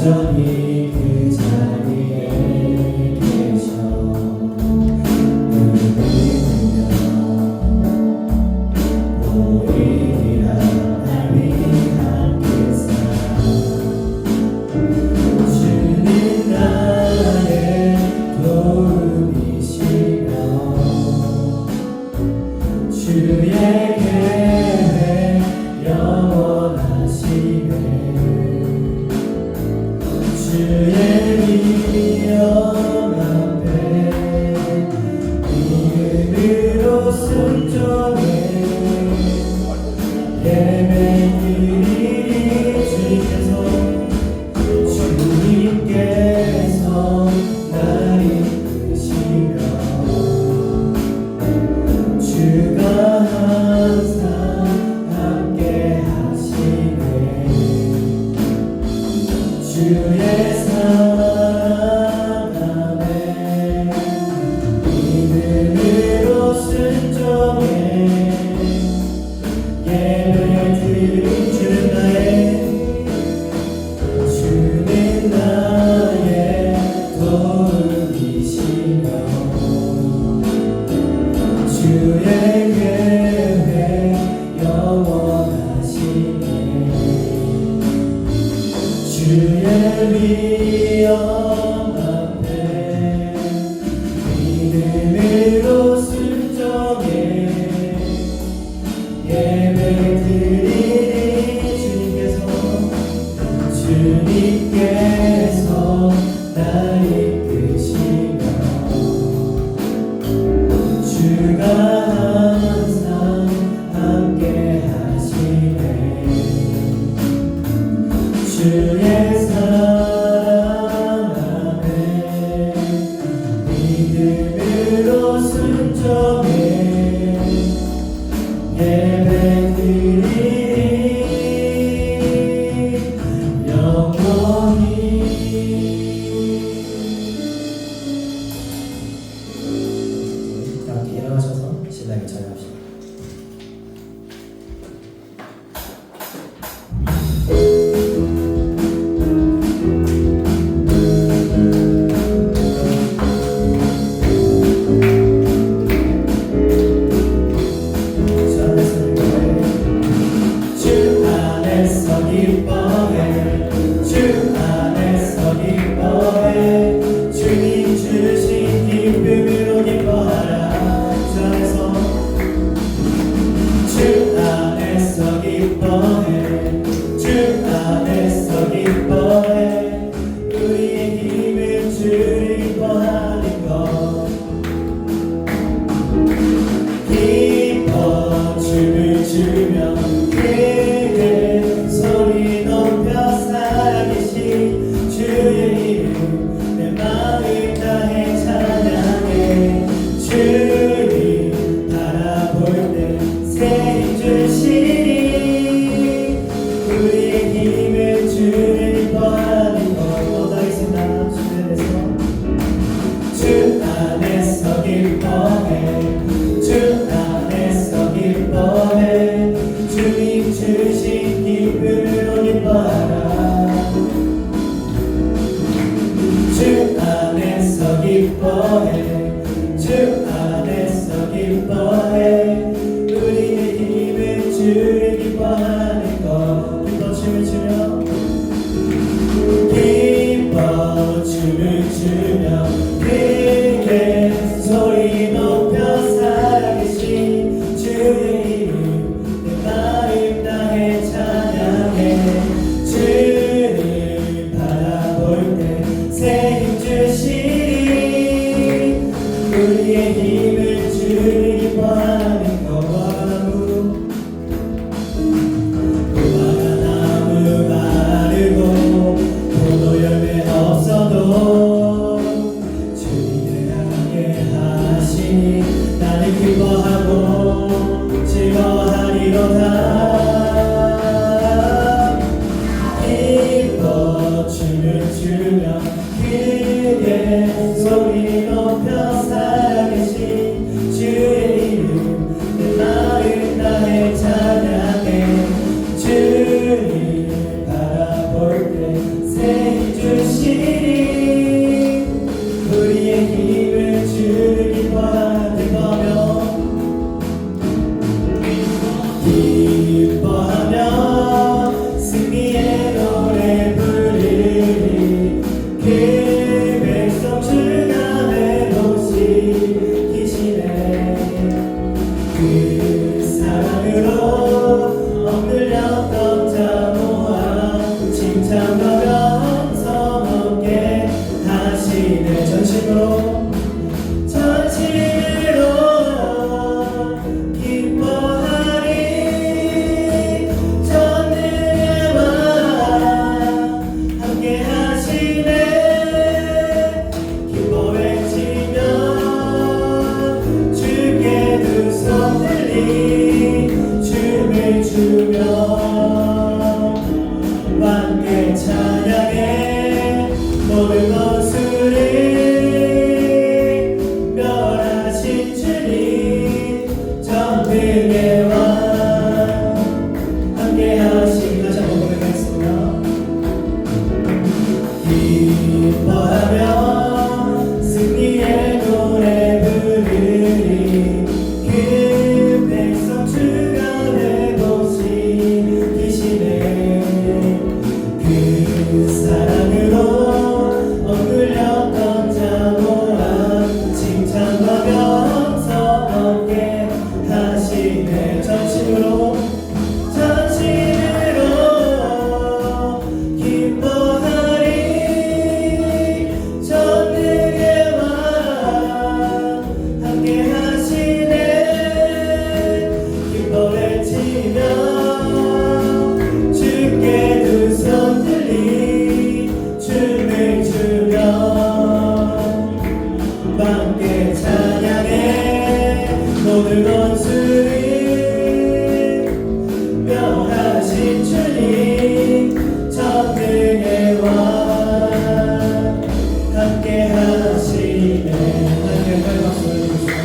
여전히 그 자리에 계셔 은혜며 보이리라 날 위한 그 사랑 주님 나의 도움이시며 주의 계획 영원하시네 주의 위엄 앞에 믿음으로 순종해 예배드리리 주님께서 날 이끄시며 주가 항상 함께 하시네 주의 사랑하네 믿음으로 순종해 예배드린 주는 나의 도움이시며 주의 계획 영원하시네 주의 위엄 앞에 믿음으로 순종해 예배드리리 주님께서 날 이끄시며 주가 항상 함께 하시네 주의 사랑 안에 믿음으로 순종해 예배드리리 영원히 다 함께 일어나셔서 신나게 찬양합시다. 기뻐 주를 기뻐해 우리의 힘을 주를 기뻐하는 것 기뻐 춤을 추며 기뻐 춤을 추며 크게 소리 높여 살아계신 주의 이름 내 마음 다해 찬양해 주를 바라볼 때 새 힘 주시니 우리의 힘을 주를 기뻐하는 거와 무화과 나무 마르고 포도 열매 없어도 주님을 향하게 하시니 나는 기뻐하고 즐거워하리로다 기뻐 춤을 추며 크게 소리 높여 살아계신 주의 이름 내 마음 다해 찬양해 주를 바라볼 때 새 힘 주시니 우리의 힘을 주를 기뻐하는 거며 기뻐하며 승리의 노래 부르리 그 백성 주가 회복시키시네 그 사랑으로 억눌렸던 자 모아 칭찬과 감성 얻게 하시네 전심으로 기뻐하리 전능의 왕 함께 하시네 기뻐 외치며 주께 두 손 들리 춤을 추며 함께 찬양해 모든 것을 멸하신 주님 전능의 왕 함께 하신 다시 한번 고백하겠습니다 기뻐하며 승리의 노래 부르리 그 백성 주가 회복시키시네 그 사랑으로 억눌렸던 자 모아 칭찬과 명성 얻게 하시네 전심으로 기뻐하리 전능의 왕 함께 하시네 기뻐 외치며 주께 두 손 들리 춤을 추며 함께 찬양해 모든 원수를 멸하신 주님 전능의 왕 함께 하시네 하나님께 큰 박수 올려주세요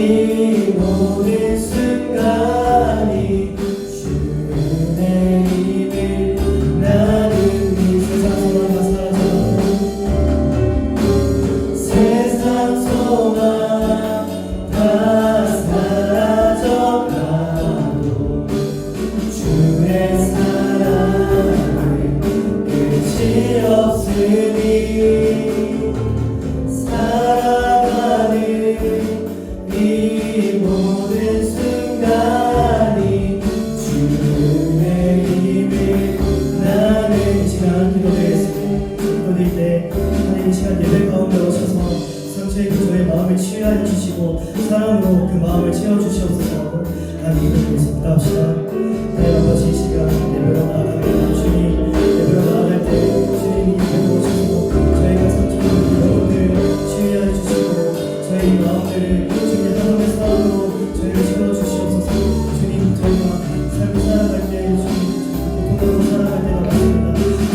이 모든 순간이 주의 힘을 나는 이 세상 소망 세상 소망 다 사라져가도 주의 사랑은 끝이 없으니 살아가는 이 모든 순간이 주의 힘을 나는 이 시간 기도드리겠습니다. 기도드릴 때 하나님 이 시간 예배 가운데 오셔서 상처의 저의 마음을 치유하여 주시고 사랑으로 그 마음을 채워주시옵소서. 하나님 기도드리겠습니다. 합시다. 하나님 아버지 이 시간 예배로 나아가며 주님 예배로 나아갈 때 주님이 예배로 오셔서 저희가 상처를 여러분들 치유하여 주시고 저희 마음들을 주님의 하나님의 사랑으로 저희를 채워주시옵소서. 주님 저희가 삶을 살아갈 때 주님 고통으로 살아갈 때가 많습니다.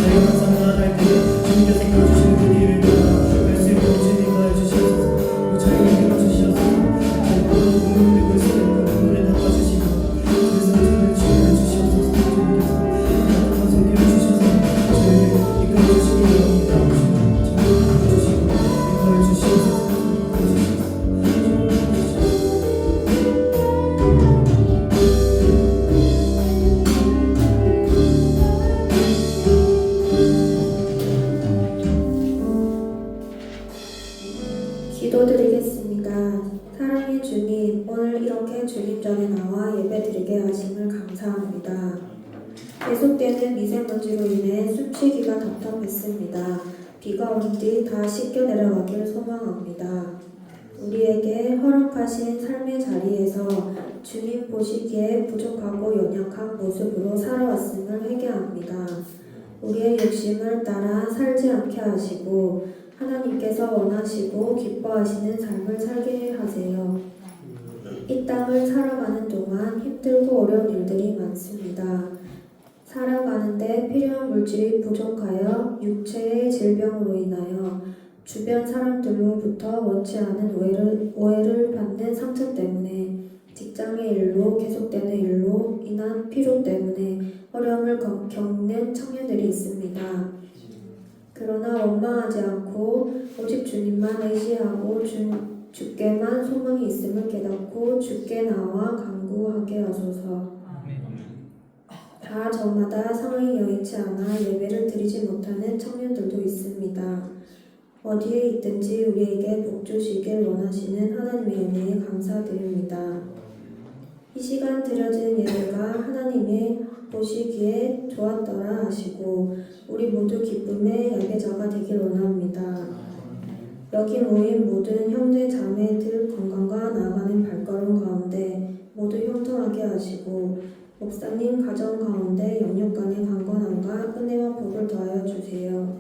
저희가 항상 나아갈 때 주님께서 보여주시는 그 길을 따라 갈 수 있도록 주님 하여 주시옵소서. 그리고 저희를 밀어주시옵소서. 저희 모든 눈물 흘리고 있을 때 그 눈물을 닦아주시고 저희 상처를 치유해 주시옵소서. 주님께서 따뜻한 손길을 주셔서 저희를 이끌어주시기 원합니다. 주님 저희를 이끌어주시고 이끌어 주시옵소서. 기도드리겠습니다. 사랑의 주님, 오늘 이렇게 주님 전에 나와 예배드리게 하심을 감사합니다. 계속되는 미세먼지로 인해 숨쉬기가 답답했습니다. 비가 온 뒤 다 씻겨 내려가길 소망합니다. 우리에게 허락하신 삶의 자리에서 주님 보시기에 부족하고 연약한 모습으로 살아왔음을 회개합니다. 우리의 욕심을 따라 살지 않게 하시고 하나님께서 원하시고 기뻐하시는 삶을 살게 하세요. 이 땅을 살아가는 동안 힘들고 어려운 일들이 많습니다. 살아가는데 필요한 물질이 부족하여 육체의 질병으로 인하여 주변 사람들로부터 원치 않은 오해를 받는 상처 때문에 직장의 일로 계속되는 일로 인한 피로 때문에 어려움을 겪는 청년들이 있습니다. 그러나 원망하지 않고 오직 주님만 의지하고 주께만 소망이 있음을 깨닫고 주께 나와 간구하게 하소서. 다 저마다 상황이 여의치 않아 예배를 드리지 못하는 청년들도 있습니다. 어디에 있든지 우리에게 복 주시길 원하시는 하나님의 은혜에 감사드립니다. 이 시간 드려진 예배가 하나님의 보시기에 좋았더라 하시고 우리 모두 기쁨의 예배자가 되길 원합니다. 여기 모인 모든 형제 자매들 건강과 나아가는 발걸음 가운데 모두 형통하게 하시고 목사님 가정 가운데 영육간의 강건함과 은혜와 복을 더하여 주세요.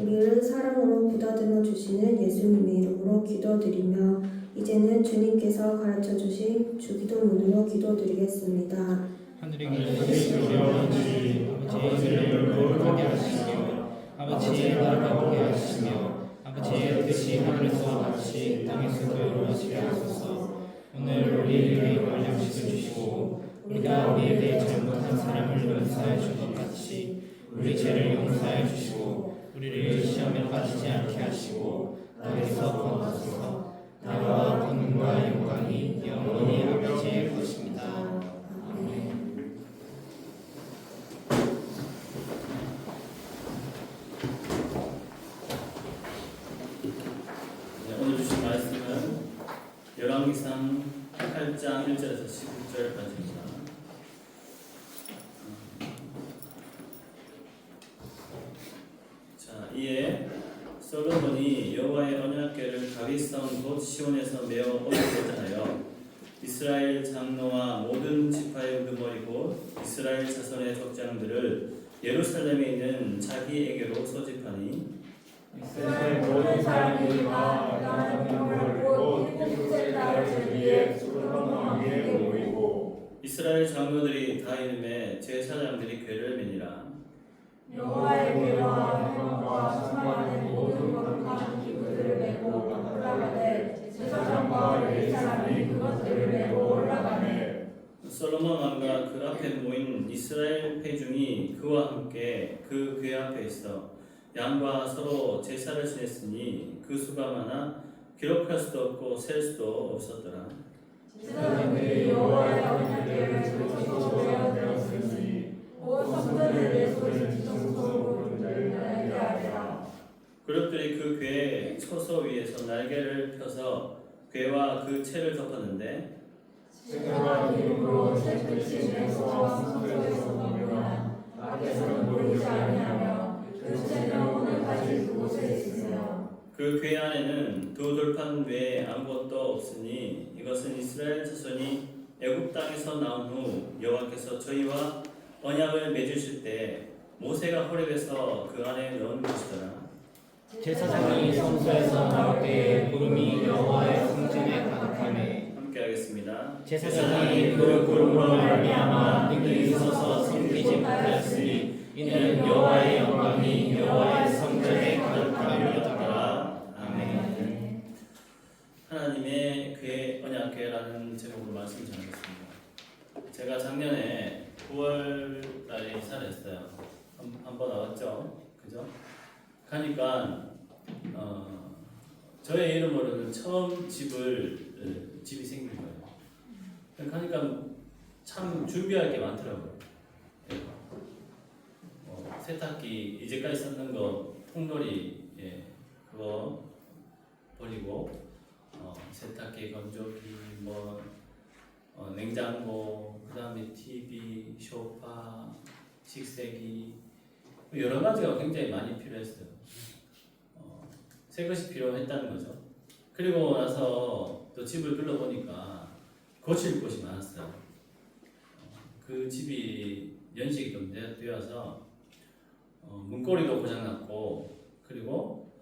우리를 사랑으로 부다듬어 주시는 예수님의 이름으로 기도드리며 이제는 주님께서 가르쳐 주신 주기도문으로 기도드리겠습니다. 하늘에 계신 우리 아버지, 아버지의 거룩하게 하시며 아버지의 나라가 오게 하시며 아버지의 뜻이 하늘에서 같이 땅에서도 이루어지게 하소서. 오늘 우리에게 양식을 주시고 우리가 우리에게 잘못한 사람을 용서하여 준 것 같이 우리 죄를 용서하여 주시고 우리를 시험에 빠지지 않게 하시고 악에서 구원하소서. 나라와 권능과 영광이 영원히 아버지의 것입니다. 아멘. 오늘 주신 말씀은 열왕기상 8장 1절에서 19절까지입니다. 자, 이에 솔로몬이 여호와의 언약궤를 다윗 쌓은 곳 시온에서 메어 올리고자 하여 이스라엘 장로와 모든 지파의 우두머리 곧 이스라엘 자손의 족장들을 예루살렘에 있는 자기에게로 소집하니 이스라엘 모든 사람들이 다 나는 명을 곧 일곱째 달 저기에 솔로몬 왕에게 모이고 이스라엘 장로들이 다 이름에 제사장들이 궤를 매니라. 여호와의 궤와 영광과 수많은 모든 거룩한 기구들을 메고 올라가되 제사장과 레위 사람이 솔로몬 왕과 그 앞에 모인 이스라엘 회중이 그와 함께 그 궤 앞에 있어 양과 서로 제사를 지냈으니 그 수가 많아 기록할 수도 없고 셀 수도 없었더라. 제사장들이 여호와의 언약궤를 들고 되었으니 곧 성전을 내 손을 뒤통수로 날게 하리라. 그룹들이 그 궤의 초소 위에서 날개를 펴서 궤와 그 채를 덮었는데 제가 이름으로 새끝이 내소와 성소에서 보면 밖에서는 보이지 아니하며 그 채는 오늘까지 그곳에 있으며 그 궤 안에는 두 돌판 외에 아무것도 없으니 이것은 이스라엘 자손이 애굽 땅에서 나온 후 여호와께서 저희와 언약을 맺으실 때 모세가 호렙에서 그 안에 넣은 것이더라. 제사장이 성소에서 나올 때에 구름이 여호와의 성전에 가득하매 함께 하겠습니다. 제사장이 그 구름으로 말미암아 능히 서서 섬기지 못하였으니 이는 여호와의 영광이 여호와의 성전에 가득함이었더라. 아멘. 하나님의 궤 언약궤라는 제목으로 말씀 전하겠습니다. 제가 작년에 9월 달에 이사를 했어요. 한번 나왔죠, 그죠? 가니까 저의 이름으로는 처음 집이 생긴 거예요. 가니까 참 준비할 게 많더라고요. 세탁기 이제까지 썼는 거 통놀이 그거 버리고 세탁기, 건조기, 냉장고, 그 다음에 TV, 소파, 식세기 여러 가지가 굉장히 많이 필요했어요. 새 것이 필요했다는 거죠. 그리고 나서 또 집을 둘러보니까 고칠 곳이 많았어요. 그 집이 연식이 좀 되어서 문고리도 고장났고 그리고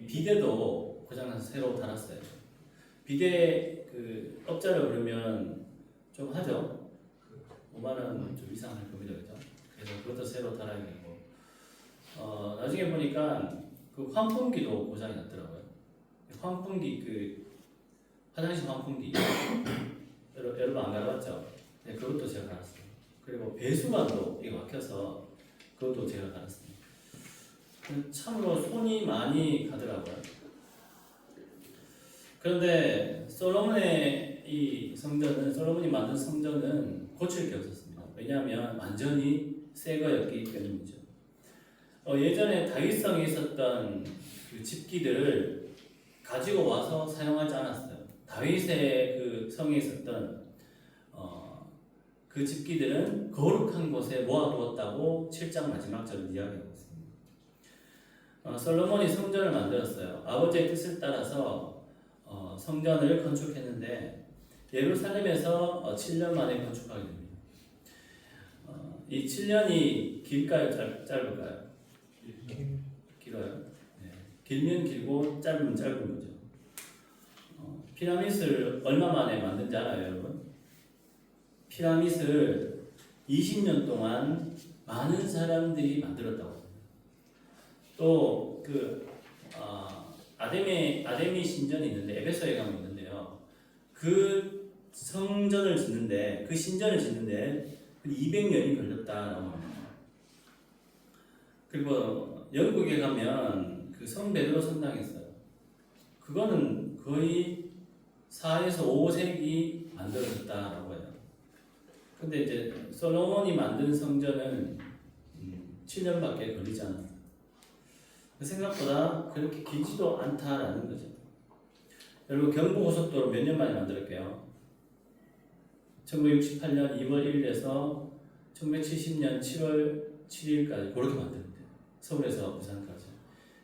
비데도 고장나서 새로 달았어요. 비데 그 업자를 부르면 좀 하죠. 5만 원 좀 이상 할 겁니다, 그죠? 그래서 그것도 새로 달아야 되고 나중에 보니까 그 환풍기도 고장이 났더라고요. 환풍기 그 화장실 환풍기 여러분 안 갈아봤죠? 네, 그것도 제가 갈았어요. 그리고 배수관도 이게 막혀서 그것도 제가 갈았습니다. 참으로 손이 많이 가더라고요. 그런데 솔로몬이 만든 성전은 고칠 게 없었습니다. 왜냐하면 완전히 새 거였기 때문이죠. 예전에 다윗성에 있었던 그 집기들을 가지고 와서 사용하지 않았어요. 다윗의 그 성에 있었던 그 집기들은 거룩한 곳에 모아두었다고 7장 마지막 절을 이야기하고 있습니다. 솔로몬이 성전을 만들었어요. 아버지의 뜻을 따라서 성전을 건축했는데 예루살렘에서 7년 만에 건축하게 됩니다. 이 7년이 길까요? 짧을까요? 길어요. 네. 길면 길고 짧으면 짧은 거죠. 피라밋을 얼마 만에 만든지 알아요, 여러분? 피라밋을 20년 동안 많은 사람들이 만들었다고 합니다. 또 아데미 신전이 있는데 에베소에 가면 있는데요. 그 성전을 짓는데 그 신전을 짓는데 200년이 걸렸다라고 합니다. 그리고 영국에 가면 그 성 베드로 성당이 있어요. 그거는 거의 4에서 5세기 만들어졌다라고 해요. 근데 이제 솔로몬이 만든 성전은 7년밖에 걸리지 않았어요. 생각보다 그렇게 길지도 않다라는 거죠. 여러분 경부고속도로 몇 년 만에 만들었게요? 1968년 2월 1일에서 1970년 7월 7일까지 그렇게 만들었대요. 서울에서 부산까지.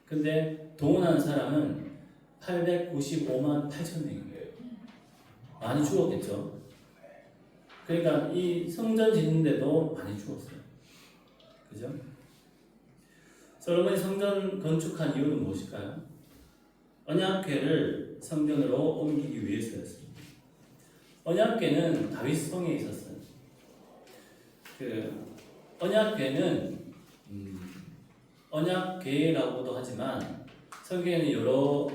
근데 동원한 사람은 895만 8천 명이에요. 많이 죽었겠죠. 그러니까 이 성전 짓는데도 많이 죽었어요. 그죠? 솔로몬이 성전 건축한 이유는 무엇일까요? 언약궤를 성전으로 옮기기 위해서였습니다. 언약궤는 다윗 성에 있었어요. 언약궤는 언약궤라고도 하지만 성경에는 여러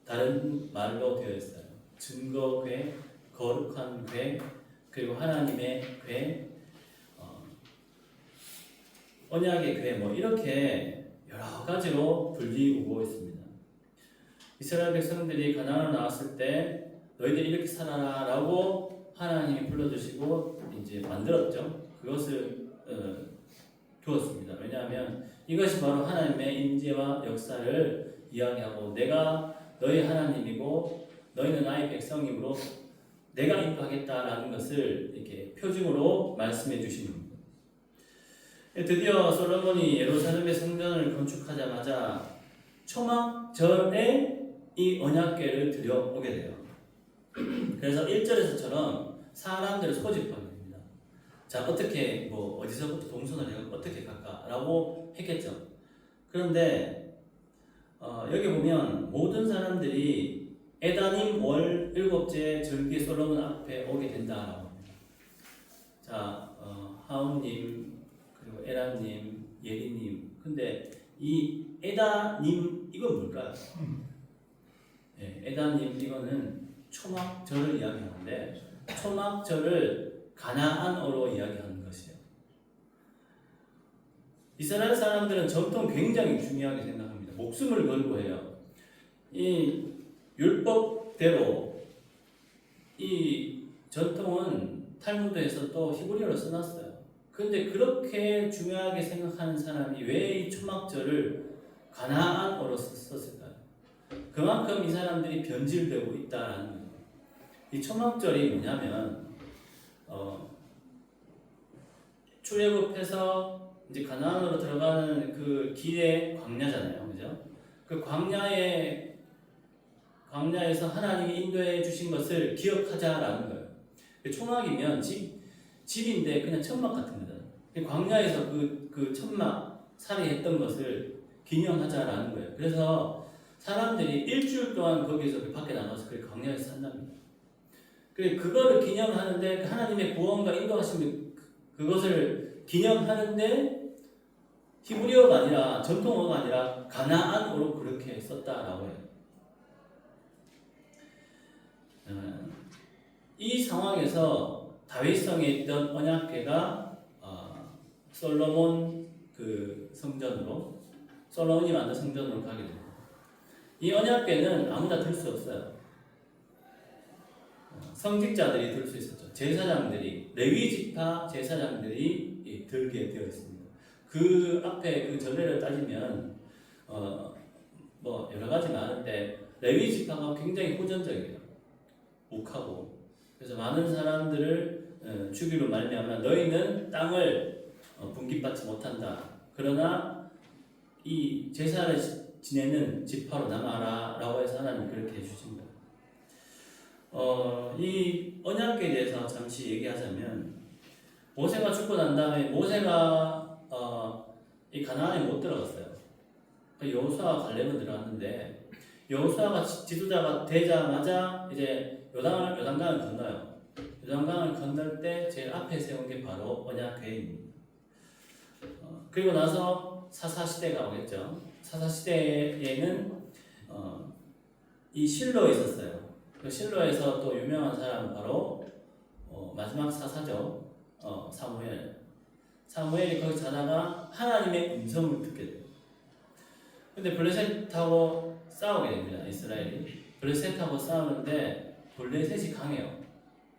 다른 말로 되어 있어요. 증거궤, 거룩한 궤, 그리고 하나님의 궤, 언약의 궤, 뭐 이렇게 여러 가지로 불리우고 있습니다. 이스라엘 백성들이 가나안을 나왔을 때 너희들이 이렇게 살아라라고 하나님이 불러주시고 이제 만들었죠. 그것을 두었습니다. 왜냐하면 이것이 바로 하나님의 임재와 역사를 이야기하고 내가 너희 하나님이고 너희는 나의 백성이므로 내가 인도하겠다라는 것을 이렇게 표징으로 말씀해 주시는 겁니다. 드디어 솔로몬이 예루살렘의 성전을 건축하자마자 초막절에 이 언약궤를 들여오게 돼요. 그래서 1절에서처럼 사람들을 소집하게 됩니다. 자, 어떻게 뭐 어디서부터 동선을 해서 어떻게 갈까라고 했겠죠. 그런데 여기 보면 모든 사람들이 에다님 월 7째 절기 솔로몬 앞에 오게 된다라고 합니다. 자, 하온님 그리고 에라님, 예리님. 근데 이 에다님 이건 뭘까요? 네, 에다님 이거는 초막절을 이야기하는데 초막절을 가나안어로 이야기하는 것이에요. 이스라엘 사람들은 전통 굉장히 중요하게 생각합니다. 목숨을 걸고 해요. 이 율법대로 이 전통은 탈무드에서 또 히브리어로 써놨어요. 그런데 그렇게 중요하게 생각하는 사람이 왜 이 초막절을 가나안어로 썼을까요? 그만큼 이 사람들이 변질되고 있다라는 거예요. 이 초막절이 뭐냐면 출애굽해서 이제 가나안으로 들어가는 그 길의 광야잖아요, 그죠? 그 광야에서 하나님이 인도해 주신 것을 기억하자라는 거예요. 초막이면 집인데 그냥 천막 같은 거잖아요. 광야에서 그 천막 살해했던 것을 기념하자라는 거예요. 그래서 사람들이 일주일 동안 거기서 그 밖에 나가서 그 광야에서 산답니다. 그거를 기념하는데 하나님의 구원과 인도하심 그것을 기념하는데 히브리어가 아니라 전통어가 아니라 가나안어로 그렇게 썼다라고 해요. 이 상황에서 다윗성에 있던 언약궤가 솔로몬 그 성전으로 솔로몬이 만든 성전으로 가게 됩니다. 이 언약궤는 아무나 들 수 없어요. 성직자들이 들 수 있었죠. 제사장들이 레위 지파 제사장들이 들게 되어 있습니다. 그 앞에 그 전례를 따지면 뭐 여러 가지 많은데 레위 지파가 굉장히 호전적이에요. 욱하고 그래서 많은 사람들을 죽이로 말미암아 너희는 땅을 분깃받지 못한다. 그러나 이 제사를 지내는 지파로 남아라라고 해서 하나님 그렇게 해주십니다. 이 언약궤에 대해서 잠시 얘기하자면 모세가 죽고 난 다음에 모세가 이 가나안에 못 들어갔어요. 여호수아와 갈렙은 들어갔는데 여호수아가 지도자가 되자마자 이제 요단강을 건너요. 요단강을 건널 때 제일 앞에 세운 게 바로 언약궤입니다. 그리고 나서 사사시대가 오겠죠. 사사시대에는 이 실로에 있었어요. 그 실로에서 또 유명한 사람은 바로 마지막 사사죠. 사무엘이 거기 자다가 하나님의 음성을 듣게 돼요. 근데 블레셋하고 싸우게 됩니다. 이스라엘이 블레셋하고 싸우는데 블레셋이 강해요.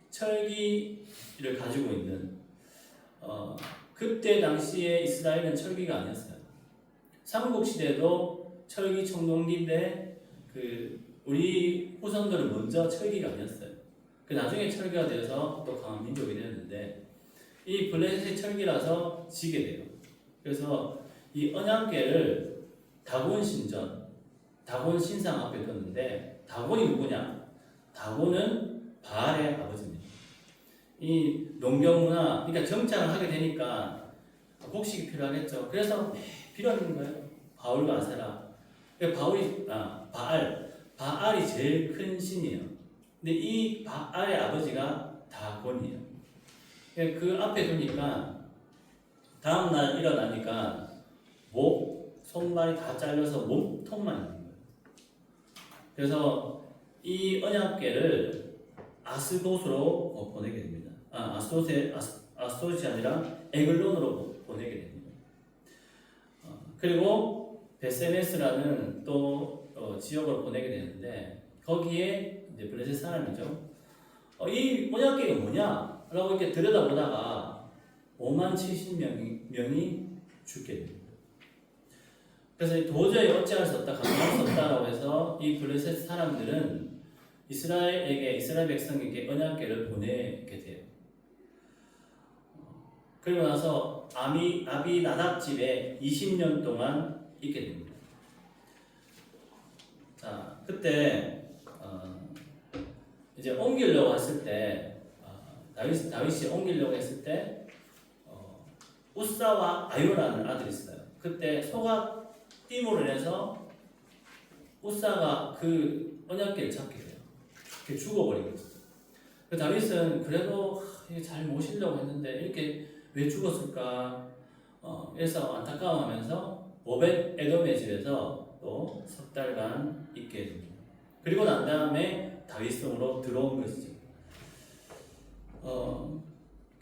철기를 가지고 있는 그때 당시에 이스라엘은 철기가 아니었어요. 삼국시대도 철기 청동기인데 우리 후손들은 먼저 철기가 아니었어요. 나중에 철기가 되어서 또 강한 민족이 되었는데 이 블레셋의 철기라서 지게 돼요. 그래서 이 언약궤를 다곤 신상 앞에 뒀는데 다곤이 누구냐? 다곤은 바알의 아버지입니다. 이 농경문화, 그러니까 정착을 하게 되니까 곡식이 필요하겠죠. 그래서 필요한 거예요. 바울과 아세라. 바알이 제일 큰 신이에요. 근데 이 바알의 아버지가 다곤이에요. 그 앞에 두니까 다음날 일어나니까 목, 손발이 다 잘려서 몸통만 있는 거예요. 그래서 이 언약궤를 아스돗으로 보내게 됩니다. 아스돗이 아니라 에글론으로 보내게 됩니다. 그리고 베세메스라는 또 지역으로 보내게 되는데 거기에 이제 블레셋 사람이죠. 이 언약궤가 뭐냐? 라고 이렇게 들여다보다가 5만 70명이 죽게 됩니다. 그래서 도저히 어찌할 수 없다, 감당할 수 없다라고 해서 이 블레셋 사람들은 이스라엘 백성에게 언약궤를 보내게 돼요. 그리고 나서 아비나답 집에 20년 동안 있게 됩니다. 자, 그때 이제 옮기려고 했을 때 다윗이 옮기려고 했을 때 우사와 아요라는 아들이 있어요. 그때 소가 띠모를 해서 우사가 그 언약궤를 잡게 돼요. 그게 죽어버리거든요. 그 다윗은 그래도 이게 잘 모시려고 했는데 이렇게 왜 죽었을까? 그래서 안타까워하면서 오벳 에돔의 집에서 또 석 달간 있게 됩니다. 그리고 난 다음에 다윗성으로 들어온 것이죠.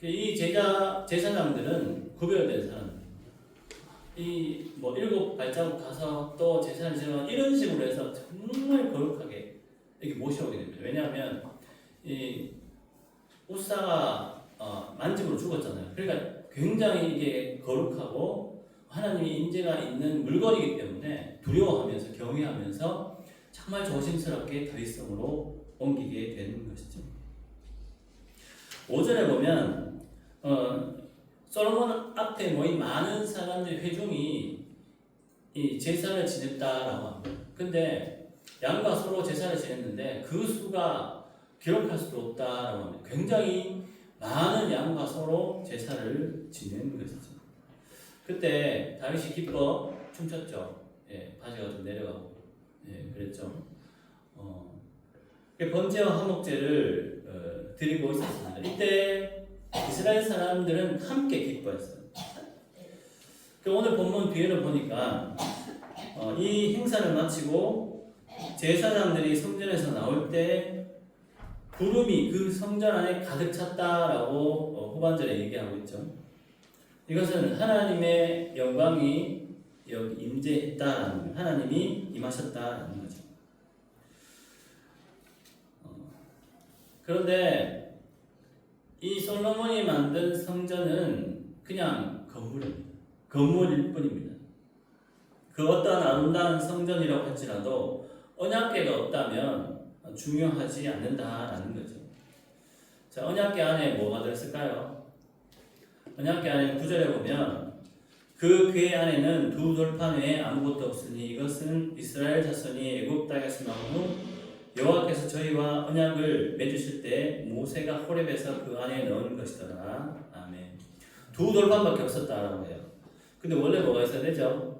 이 제사장들은 구별된 사람들. 뭐 7 발자국 가서 또 제사를 지내면 이런 식으로 해서 정말 거룩하게 이렇게 모셔오게 됩니다. 왜냐하면 이 우사가 만집으로 죽었잖아요. 그러니까 굉장히 이게 거룩하고 하나님의 인재가 있는 물건이기 때문에 두려워하면서 경외하면서 정말 조심스럽게 다윗성으로 옮기게 되는 것이죠. 5절에 보면 솔로몬 앞에 모인 많은 사람들의 회중이 이 제사를 지냈다라고 합니다. 근데 양과 소로 제사를 지냈는데 그 수가 기록할 수도 없다라고 합니다. 굉장히 많은 양과 소로 제사를 지낸 것이죠. 그때 다윗이 기뻐 춤췄죠. 예, 바지가 좀 내려가고, 예, 그랬죠. 번제와 화목제를 드리고 있었습니다. 이때 이스라엘 사람들은 함께 기뻐했어요. 오늘 본문 뒤에를 보니까 이 행사를 마치고 제사장들이 성전에서 나올 때 구름이 그 성전 안에 가득 찼다라고 후반절에 얘기하고 있죠. 이것은 하나님의 영광이 여기 임재했다라는, 하나님이 임하셨다라는 거죠. 그런데 이 솔로몬이 만든 성전은 그냥 건물입니다. 건물일 뿐입니다. 그 어떤 아름다운 성전이라고 할지라도 언약궤가 없다면 중요하지 않는다라는 거죠. 자, 언약궤 안에 뭐가 들었을까요? 언약궤 안에 9절에 보면 그 궤 안에는 2 돌판 외에 아무것도 없으니 이것은 이스라엘 자손이 애굽 땅에서 나온 후 여호와께서 저희와 언약을 맺으실 때 모세가 호렙에서 그 안에 넣은 것이더라. 아멘. 2 돌판밖에 없었다라고 해요. 근데 원래 뭐가 있어야 되죠?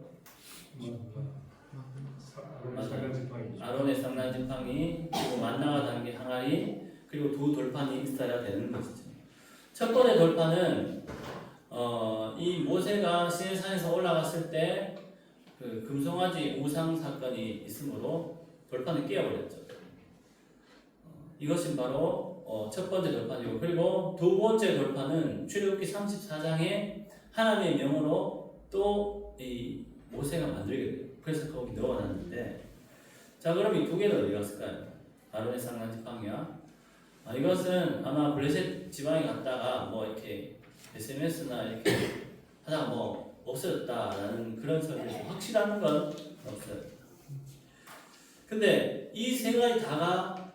아론의 쌍난 지팡이, 그리고 만나가 담긴 게 항아리, 그리고 2 돌판이 있어야 되는 것이죠. 첫 번째 돌판은 이 모세가 시내산에서 올라갔을 때 그 금송아지 우상 사건이 있으므로 돌판을 깨어버렸죠. 이것이 바로 첫 번째 돌판이고, 그리고 2번째 돌판은 출애굽기 34장에 하나님의 명으로 또 이 모세가 만들게 돼요. 그래서 거기 넣어놨는데, 자, 그럼 이 2개는 어디 갔을까요? 아론의 쌍난 지팡이와 이것은 아마 블레셋 지방에 갔다가 뭐 이렇게 SMS나 이렇게 하다가 뭐 없어졌다라는 그런 소리를 확실한 건 없어요. 근데 이 3가지 다가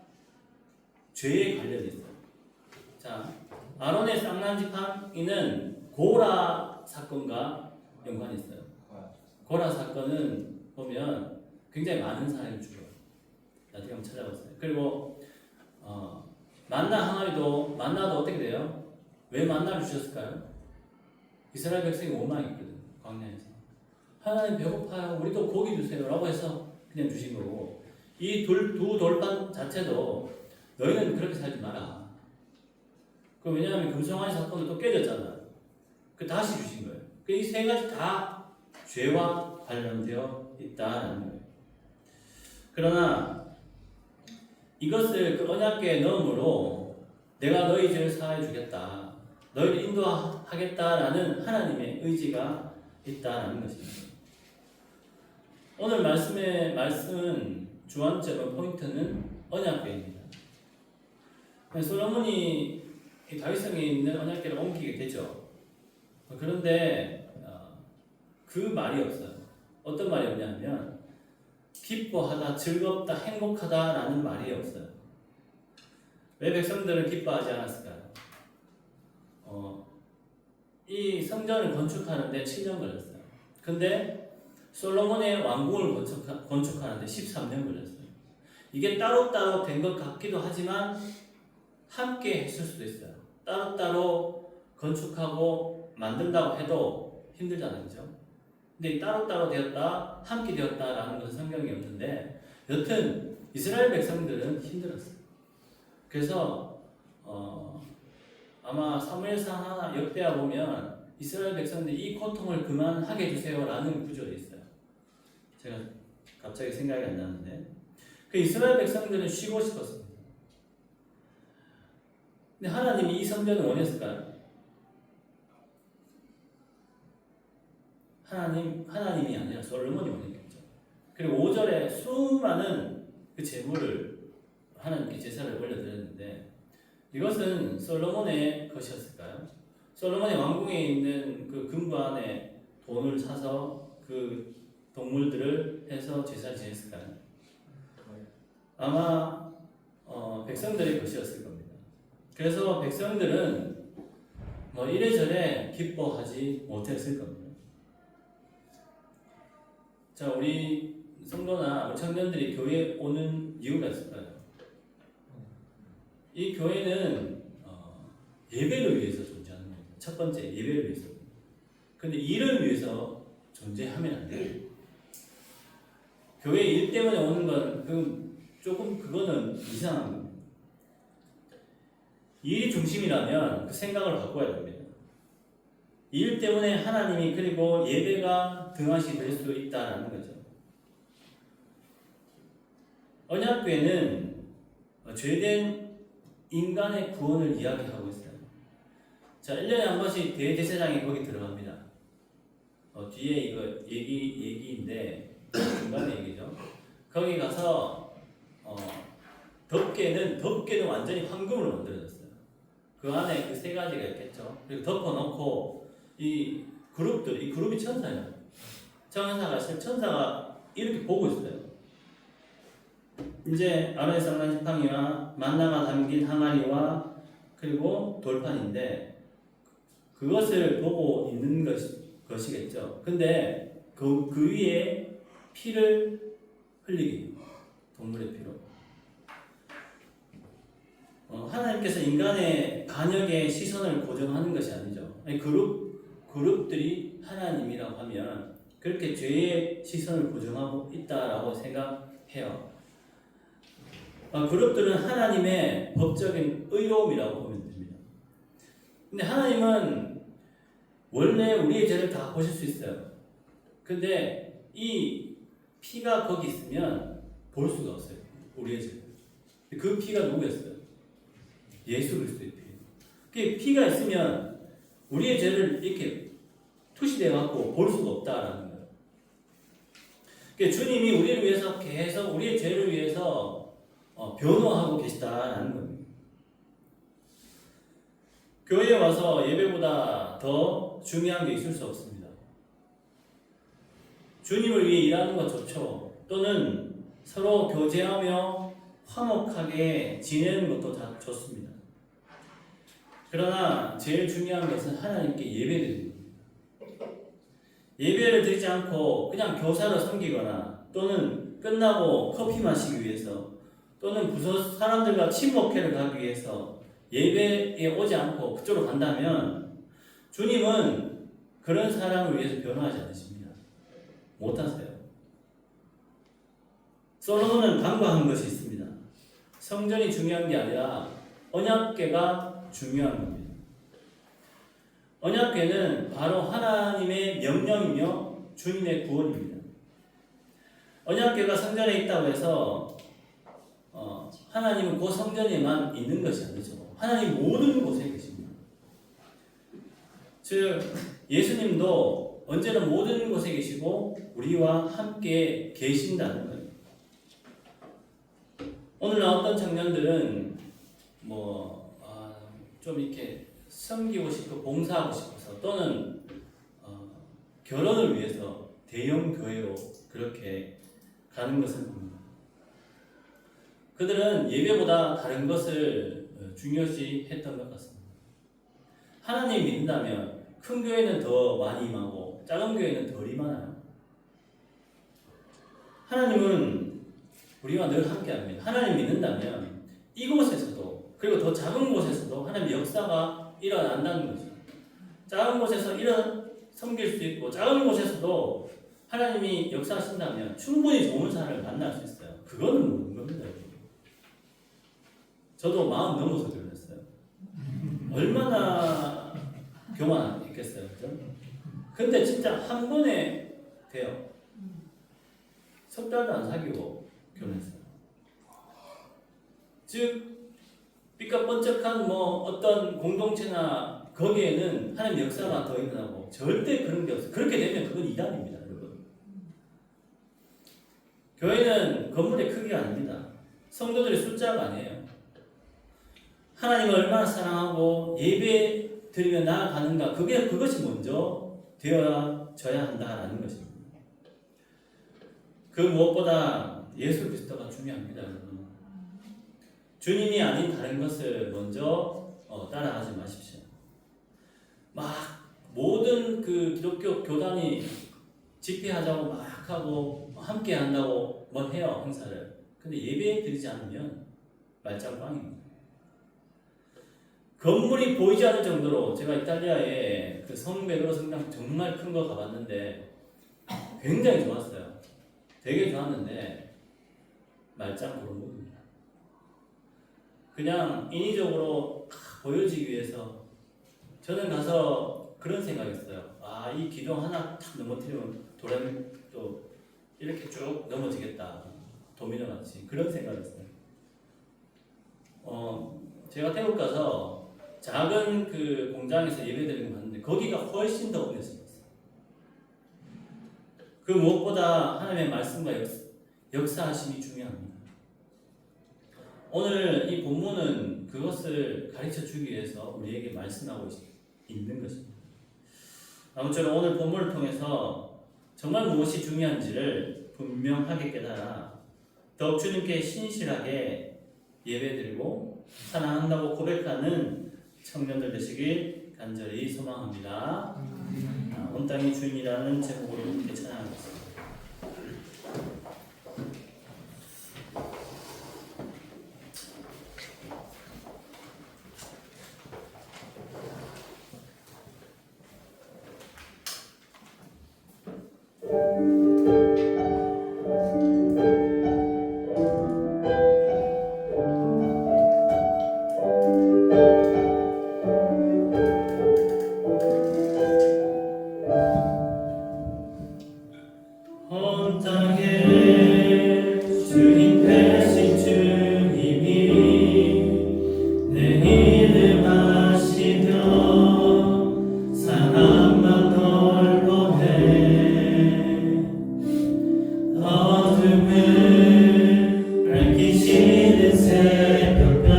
죄에 관련이 있어요. 자, 아론의 쌍난 지팡이는 고라 사건과 연관이 있어요. 고라 사건은 보면 굉장히 많은 사람이 죽어요. 나중에 한번 찾아보세요. 그리고 만나도 어떻게 돼요? 왜 만나를 주셨을까요? 이스라엘 백성이 원망했거든, 광야에서. 하나님 배고파요, 우리도 고기 주세요 라고 해서 그냥 주신 거고, 이 2 돌판 자체도 너희는 그렇게 살지 마라. 왜냐하면 금송아지 사건도 또 깨졌잖아. 다시 주신 거예요. 이 3가지 다 죄와 관련되어 있다는 거예요. 그러나 이것을 그 언약궤에 넣음으로 내가 너희 죄를 사하여 주겠다, 너희를 인도하겠다라는 하나님의 의지가 있다라는 것입니다. 오늘 말씀은 주안점은 포인트는 언약궤입니다. 솔로몬이 다윗성에 있는 언약궤를 옮기게 되죠. 그런데 그 말이 없어요. 어떤 말이 없냐면 기뻐하다, 즐겁다, 행복하다라는 말이 없어요. 왜 백성들은 기뻐하지 않았을까요? 이 성전을 건축하는데 7년 걸렸어요. 근데 솔로몬의 왕궁을 건축하는데 13년 걸렸어요. 이게 따로따로 된 것 같기도 하지만 함께 했을 수도 있어요. 따로따로 건축하고 만든다고 해도 힘들잖아요. 그죠? 근데 따로따로 되었다, 함께 되었다라는 것은 성경이 없는데, 여튼 이스라엘 백성들은 힘들었어요. 그래서 아마 사무엘상 하나 역대하 보면 이스라엘 백성들이 이 고통을 그만하게 해주세요라는 구절이 있어요. 제가 갑자기 생각이 안 나는데, 그 이스라엘 백성들은 쉬고 싶었습니다. 근데 하나님이 이 성전을 원했을까요? 하나님이 아니라 솔로몬이 원했겠죠. 그리고 5절에 수많은 그 제물을 하나님께 제사를 올려드렸는데, 이것은 솔로몬의 것이었을까요? 솔로몬의 왕궁에 있는 그 금고 안에 돈을 사서 그 동물들을 해서 제사를 지냈을까요? 아마 백성들의 것이었을 겁니다. 그래서 백성들은 뭐 이래저래 기뻐하지 못했을 겁니다. 자, 우리 성도나 우리 청년들이 교회에 오는 이유가 있을까요? 이 교회는 예배를 위해서 존재하는 겁니다. 첫 번째, 예배를 위해서. 근데 일을 위해서 존재하면 안 돼요. 교회 일 때문에 오는 건 조금 그거는 이상한 겁니다. 일이 중심이라면 그 생각을 바꿔야 됩니다. 일 때문에 하나님이, 그리고 예배가 등한시 될 수 있다는 거죠. 언약궤는 죄된 인간의 구원을 이야기하고 있어요. 자, 1년에 한 번씩 대제사장이 거기 들어갑니다. 뒤에 이거 얘기인데 중간에 얘기죠. 거기 가서 덮개는 완전히 황금으로 만들어졌어요. 그 안에 그 세 가지가 있겠죠. 그리고 덮어놓고 이 그룹이 천사예요. 천사가 이렇게 보고 있어요. 이제 아론의 쌍난 지팡이와 만나가 담긴 항아리와 그리고 돌판인데, 그것을 보고 있는 것이겠죠. 근데 그 위에 피를 흘리게 해요. 동물의 피로. 하나님께서 인간의 간역의 시선을 고정하는 것이 아니죠. 아니, 그룹들이 하나님이라고 하면 그렇게 죄의 시선을 고정하고 있다라고 생각해요. 그룹들은 하나님의 법적인 의로움이라고 보면 됩니다. 근데 하나님은 원래 우리의 죄를 다 보실 수 있어요. 근데 이 피가 거기 있으면 볼 수가 없어요. 우리의 죄. 그 피가 누구였어요? 예수 그리스도의 피. 그 피가 있으면 우리의 죄를 이렇게 투시되어 갖고 볼 수가 없다라는 거예요. 그러니까 주님이 우리를 위해서 계속 우리의 죄를 위해서 변호하고 계시다라는 겁니다. 교회에 와서 예배보다 더 중요한 게 있을 수 없습니다. 주님을 위해 일하는 것 좋죠. 또는 서로 교제하며 화목하게 지내는 것도 다 좋습니다. 그러나 제일 중요한 것은 하나님께 예배드리는 겁니다. 예배를 드리지 않고 그냥 교사를 섬기거나, 또는 끝나고 커피 마시기 위해서, 또는 부서 사람들과 친목회를 가기 위해서 예배에 오지 않고 그쪽으로 간다면 주님은 그런 사람을 위해서 변호하지 않으십니다. 못하세요. 솔로몬은 간과한 것이 있습니다. 성전이 중요한 게 아니라 언약궤가 중요한 겁니다. 언약궤는 바로 하나님의 명령이며 주님의 구원입니다. 언약궤가 성전에 있다고 해서 하나님은 그 성전에만 있는 것이 아니죠. 하나님 모든 곳에 계십니다. 즉 예수님도 언제나 모든 곳에 계시고 우리와 함께 계신다는 거예요. 오늘 나왔던 청년들은 좀 이렇게 섬기고 싶고 봉사하고 싶어서 또는 결혼을 위해서 대형 교회로 그렇게 가는 것은 아닙니다. 그들은 예배보다 다른 것을 중요시 했던 것 같습니다. 하나님 믿는다면 큰 교회는 더 많이 임하고 작은 교회는 덜 임하나요? 하나님은 우리와 늘 함께합니다. 하나님 믿는다면 이곳에서도 그리고 더 작은 곳에서도 하나님의 역사가 일어난다는 거죠. 작은 곳에서 섬길 수 있고 작은 곳에서도 하나님이 역사하신다면 충분히 좋은 사람을 만날 수 있어요. 그거는 모르는 겁니다. 저도 40 넘어서 결혼했어요. 얼마나 교만했겠어요, 그죠? 근데 진짜 한 번에 돼요. 석 달도 안 사귀고 결혼했어요. 즉 삐까번쩍한 어떤 공동체나 거기에는 하나님 역사가 더 일어나고 절대 그런 게 없어요. 그렇게 되면 그건 이단입니다, 여러분. 교회는 건물의 크기가 아닙니다. 성도들의 숫자가 아니에요. 하나님을 얼마나 사랑하고 예배 드리며 나아가는가 그것이 먼저 되어져야 한다라는 것입니다. 그 무엇보다 예수 그리스도가 중요합니다, 여러분. 주님이 아닌 다른 것을 먼저 따라가지 마십시오. 모든 그 기독교 교단이 집회하자고 막 하고 함께 한다고 해요, 행사를. 근데 예배 드리지 않으면 말짱빵입니다. 건물이 보이지 않을 정도로 제가 이탈리아에 그 성 베드로 성당 정말 큰 거 가봤는데 굉장히 좋았어요. 되게 좋았는데 말짱 그런 겁니다. 그냥 인위적으로 보여지기 위해서 저는 가서 그런 생각했어요. 이 기둥 하나 탁 넘어뜨리면 도라미 또 이렇게 쭉 넘어지겠다. 도미노 같이 그런 생각했어요. 제가 태국 가서 작은 그 공장에서 예배드리는 거 봤는데 거기가 훨씬 더 은혜스러웠어요. 그 무엇보다 하나님의 말씀과 역사하심이 중요합니다. 오늘 이 본문은 그것을 가르쳐 주기 위해서 우리에게 말씀하고 있는 것입니다. 아무쪼록 오늘 본문을 통해서 정말 무엇이 중요한지를 분명하게 깨달아 더욱 주님께 신실하게 예배드리고 사랑한다고 고백하는 청년들 되시길 간절히 소망합니다. 온 땅의 주인이라는 제목으로 함께 찬양하겠습니다. 온 땅에 주님 되신 주님이 내 이름 아시며 사랑만 돌보네 어둠을 밝히시는 새벽별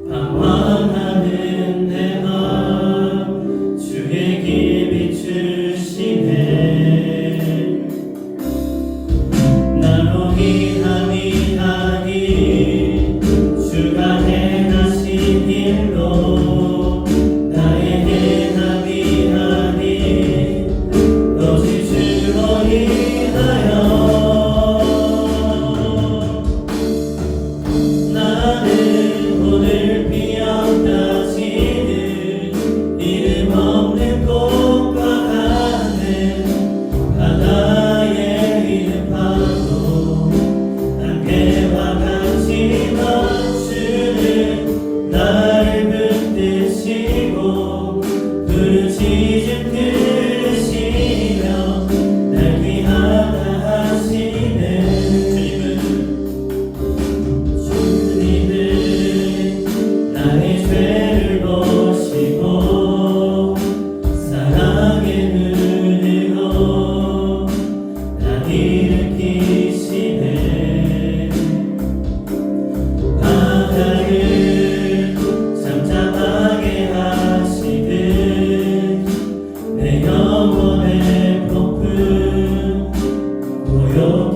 방황하는 내 마음 주의 길 비추시네 주가 행하신 일로 나의 해답이 하니 오직 주로 인하여 나는 오늘 피었다 지는 이름 없는 꽃과 같은 바다의 이름 파도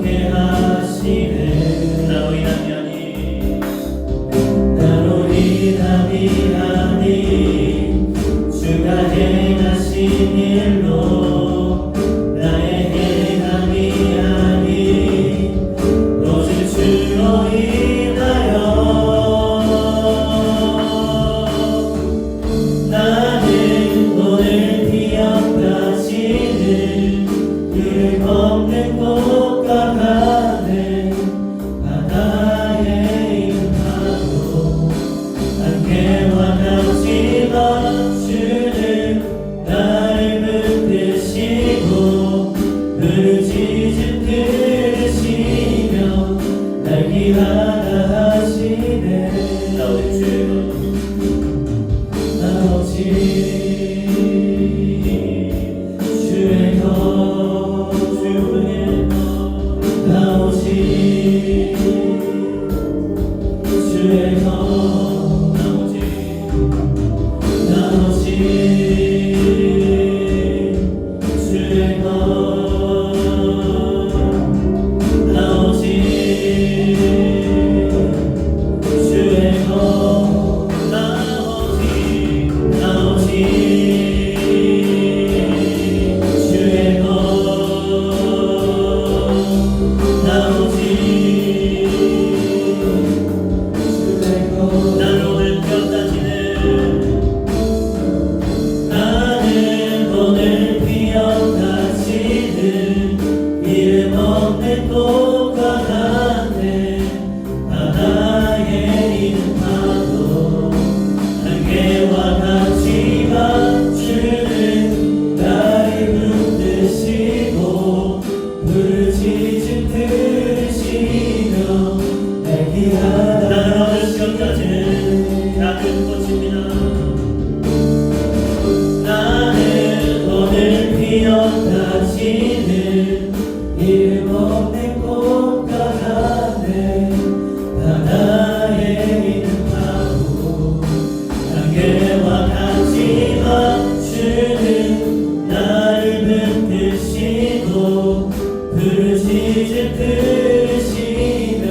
먹게 하시네 나로 인함이 아니 나로 인함이 아니 주가 행하신 일로 나의 행함이 아니 오직 주로 인하여 나는 오늘 기억하시는 그 없는 꽃과 같은 바다에 있는 파도 안개와 같지만 주는 나를 붙드시고 부르짖음 들으시며 날 기하다 하시네 나 오직 주의 것 나 오직 주의 것 주의 나 오직 주의 것 나 오직 나 오직 주의 것 나 오직 주의 것 나 오직 주의 것 나 오직 주의 것 나는 오늘 기억하시는 나는 오늘 기억하시는 이름 없는 꽃과 같네 바다에 있는 파도 안개와 같지만 주는 나를 붙드시고 부르짖음 들으시며 날 기하다 나는 오늘 기억하시는 작은 꽃입니다. 나는 오늘 기억하시는 이름 없는 꽃과 같네 바다에 있는 파도 안개와 같지만 주는 나를 붙드시고 부르짖음 들으시며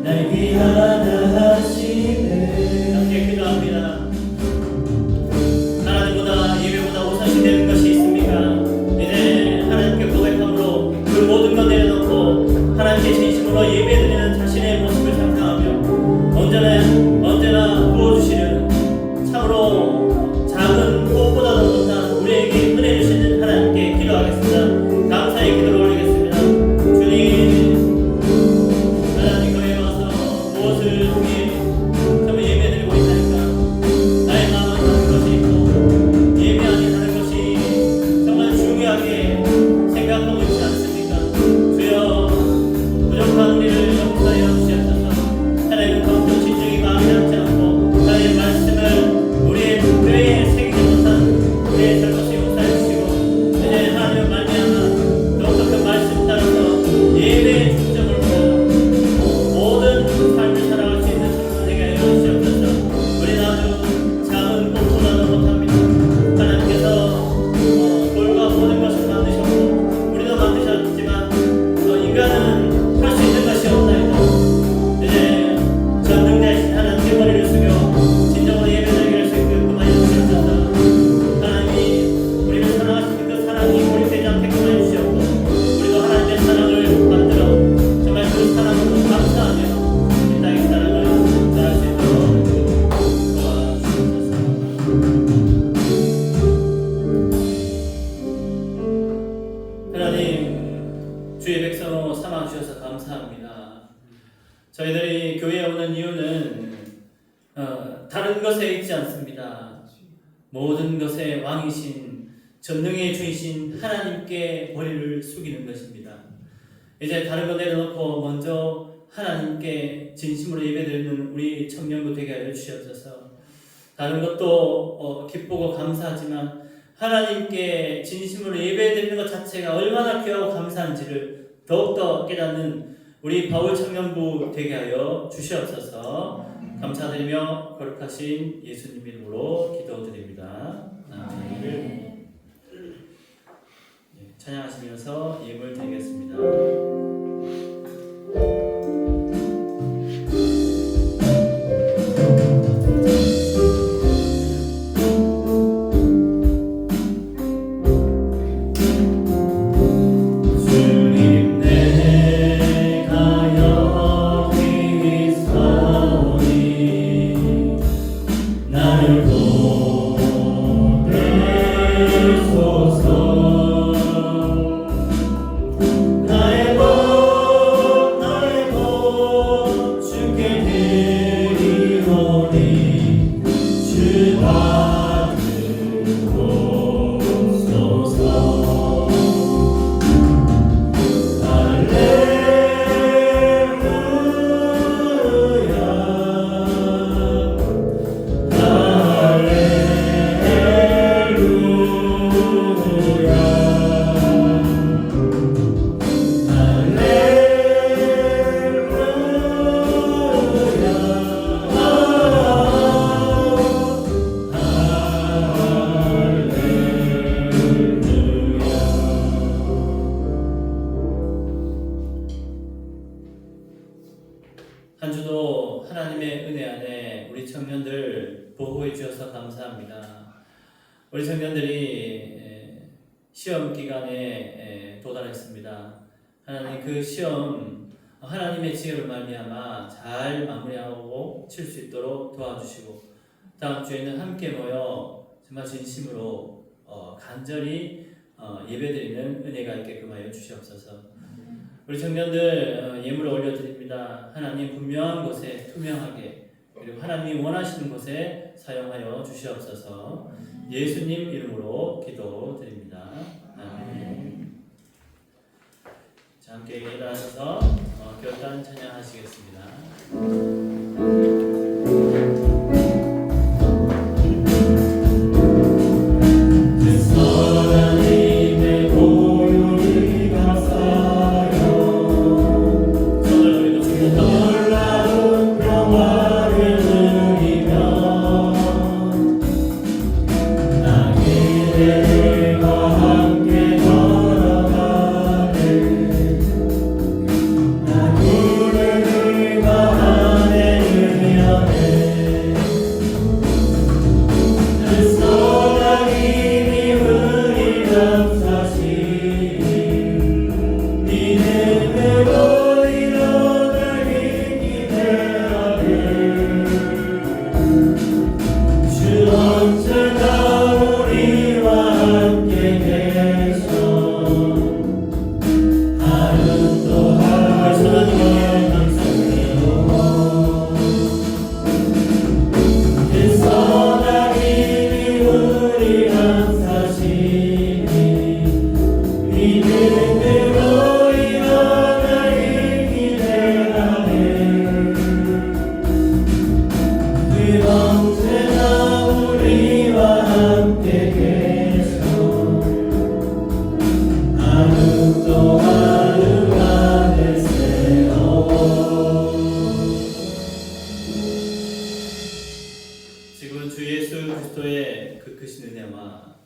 날 기하다 하시네 함께 기도합니다. 하나님보다 예배보다 우선시 되는 것이 있습니까? 이제 하나님께 고백함으로 그 모든 것 내려놓고 하나님께 진심으로 예배드리는 자신의 모습을 상상하며 언제나 부어주시는 참으로 작은 꽃보다도 못한 우리에게 은혜 주시는 하나님께 기도하겠습니다. 감사의 기도를 올리겠습니다. 주님, 하나님 교회에 와서 무엇을 위해 정말 예배드리고 있다니까 나의 마음은 다른 것이 있고 예배 아닌 다른 것이 정말 중요하게 생각하고 있지 않습니까? 주여 부족한 우리를 용서하여 주시옵소서. 하나님은 더욱더 진정이 마음에 남지 않고 하나님의 말씀을 우리의 교회에 새기지 못한 우리의 잘못을 용서해 주시고 이제 하나님의 말미암아 더욱더 그 말씀 따라서 예배의 중점을 두고 모든 삶을 살아갈 수 있는 성도 되게 하여 주시옵소서. 우리는 아주 작은 꽃보다도 못합니다. 하나님께서 돌과 모든 것을 만드셨고 우리도 만드셨지만 인간은 할 수 있는 것이 없나이다. 이제 전능자이신 하나님께 머리를 숙여 진정으로 예배드리게 할 수 있게끔 하여 주시옵소서. 하나님이 우리를 사랑하시는 그 사랑이 고립되지 않게끔 하여 주시옵고 우리도 하나님의 사랑을 만들어 정말 그 사랑으로 감사하며 이 땅의 사랑을 전할 수 있도록 도와주옵소서. 하나님, 주의 백성으로 삼아주셔서 감사합니다. 저희들이 교회에 오는 이유는 다른 것에 있지 않습니다. 모든 것의 왕이신 전능의 주이신 하나님께 머리를 숙이는 것입니다. 이제 다른 것 내려놓고 먼저 하나님께 진심으로 예배드리는 우리 청년부 되게 하여 주시옵소서. 다른 것도 기쁘고 감사하지만 하나님께 진심으로 예배드리는 것 자체가 얼마나 귀하고 감사한지를 더욱더 깨닫는 우리 바울 청년부 되게 하여 주시옵소서. 감사드리며 거룩하신 예수님 이름으로 기도드립니다. 아멘. 찬양하시면서 예물 드리겠습니다. 한 주도 하나님의 은혜 안에 우리 청년들 보호해 주셔서 감사합니다. 우리 청년들이 시험 기간에 도달했습니다. 하나님 그 시험 하나님의 지혜로 말미암아 잘 마무리하고 칠 수 있도록 도와주시고 다음 주에는 함께 모여 정말 진심으로 간절히 예배드리는 은혜가 있게끔 하여 주시옵소서. 우리 청년들 예물을 올려드립니다. 하나님 분명한 곳에 투명하게 그리고 하나님이 원하시는 곳에 사용하여 주시옵소서. 예수님 이름으로 기도드립니다. 아멘. 자, 함께 일어나셔서 결단 찬양하시겠습니다. 지금 주 예수 그리스도의 그 크신 은혜와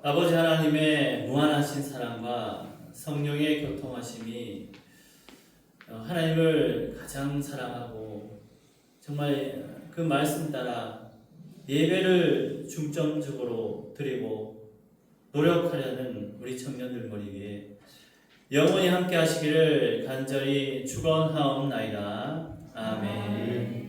아버지 하나님의 무한하신 사랑과 성령의 교통하심이 하나님을 가장 사랑하고 정말 그 말씀 따라 예배를 중점적으로 드리고 노력하려는 우리 청년들 머리 위에 영원히 함께 하시기를 간절히 축원하옵나이다. 아멘.